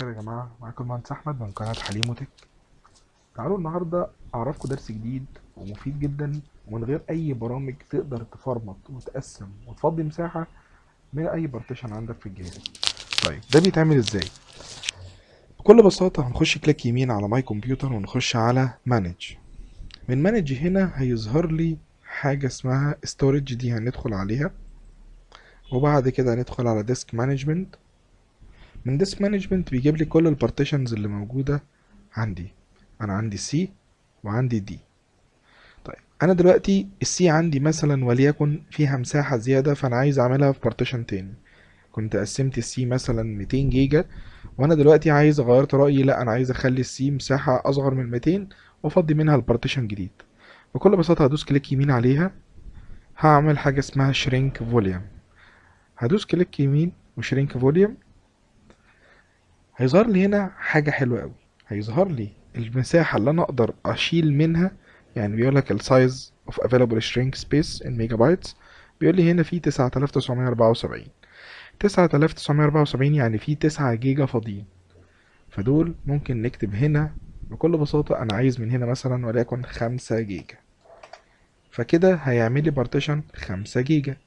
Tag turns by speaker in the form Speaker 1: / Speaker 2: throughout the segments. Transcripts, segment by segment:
Speaker 1: الخير يا جماعة، معاكم المهندس أحمد من قناة حليم وتك. تعالوا النهاردة أعرفكم درس جديد ومفيد جدا، ومن غير أي برامج تقدر تفرمط وتقسم وتفضي مساحة من أي بارتيشن عندك في الجهاز. طيب ده بيتعمل إزاي؟ بكل بساطة هنخش كليك يمين على ماي كمبيوتر ونخش على مانج. من مانج هنا هيظهر لي حاجة اسمها ستورج، دي هندخل عليها، وبعد كده هندخل على ديسك مانجمنت. من ديسك مانجمنت بيجيب لي كل البارتيشنز اللي موجودة عندي. انا عندي سي وعندي دي. طيب انا دلوقتي السي عندي مثلا وليكن فيها مساحة زيادة، فانا عايز اعملها في بارتيشن تاني. كنت قسمت السي مثلا 200 جيجا، وانا دلوقتي عايز غيرت رأيي، لا انا عايز اخلي السي مساحة اصغر من 200 وافضي منها البارتيشن جديد. بكل بساطة هدوس كليك يمين عليها، هعمل حاجة اسمها شرينك فوليوم. هدوس كليك يمين وشرينك فوليوم، هيظهر لي هنا حاجة حلوة قوي. هيظهر لي المساحة اللي انا اقدر اشيل منها. يعني بيقول لك السايز of available shrink space in megabytes، بيقول لي هنا في 9974. 9974 يعني في 9 جيجا فاضيين، فدول ممكن نكتب هنا بكل بساطة انا عايز من هنا مثلا وليكن 5 جيجا، فكده هيعمل لي بارتيشن 5 جيجا.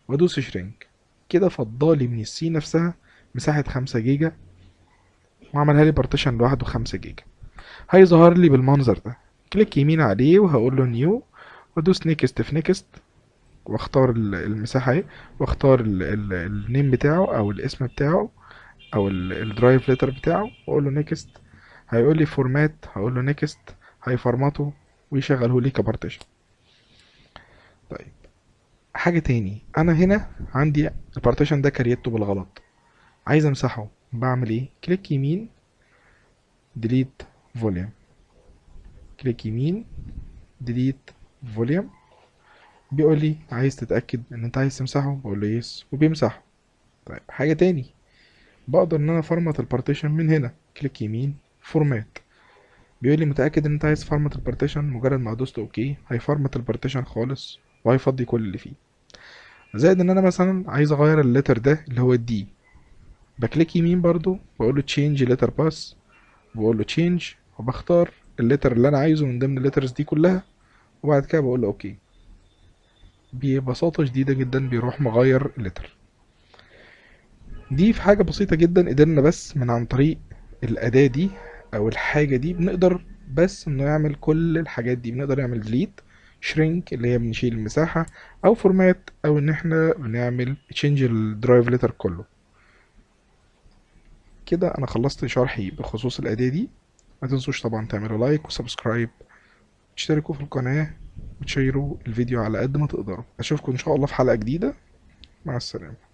Speaker 1: وادوس شرينك، كده فضالي من السي نفسها مساحة 5 جيجا، وعملها لي بارتيشن لوحده 5 جيجا. هيظهر لي بالمنظر ده. كليك يمين عليه وهقول له نيو، وادوس نيكست في نيكست، واختار المساحة اهي، واختار النيم بتاعه او الاسم بتاعه او الدرايف ليتر بتاعه، واقول له نيكست. هيقول لي فورمات، هقول له نيكست. هيفرمته ويشغله لي كبارتيشن. طيب حاجة تاني، انا هنا عندي البارتيشن ده كريته بالغلط، عايز امسحه. بعمل ايه؟ كليك يمين، ديليت فوليوم. كليك يمين، ديليت فوليوم. بيقول لي عايز تتأكد ان انت عايز تمسحه، بقول له يس وبيمسحه. طيب حاجة تاني، بقدر ان انا افرمت البارتيشن من هنا. كليك يمين، فورمات. بيقول لي متأكد ان انت عايز تفرمت البارتيشن؟ مجرد ما دوست اوكي هيفرمت البارتيشن خالص وهيفضي كل اللي فيه. زائد ان انا مثلا عايز اغير الليتر ده اللي هو الدي، بكليك يمين برضو بقول له تشينج ليتر باس، بقول له تشينج، وبختار الليتر اللي انا عايزه من ضمن الليترز دي كلها، وبعد كده بقول له اوكي. ببساطة شديدة جدا بيروح مغير الليتر. دي في حاجة بسيطة جدا قدرنا بس من عن طريق الأداة دي أو الحاجة دي بنقدر بس إنه يعمل كل الحاجات دي. بنقدر نعمل ديليت، شرينك اللي هي بنشيل المساحة، أو فورمات أو إن إحنا بنعمل تشينج الدرايف ليتر كله. كده أنا خلصت شرحي بخصوص الأداة دي. ما تنسوش طبعا تعملوا لايك وسبسكرايب، تشتركوا في القناة، وتشيروا الفيديو على قد ما تقدروا. أشوفكم إن شاء الله في حلقة جديدة. مع السلامة.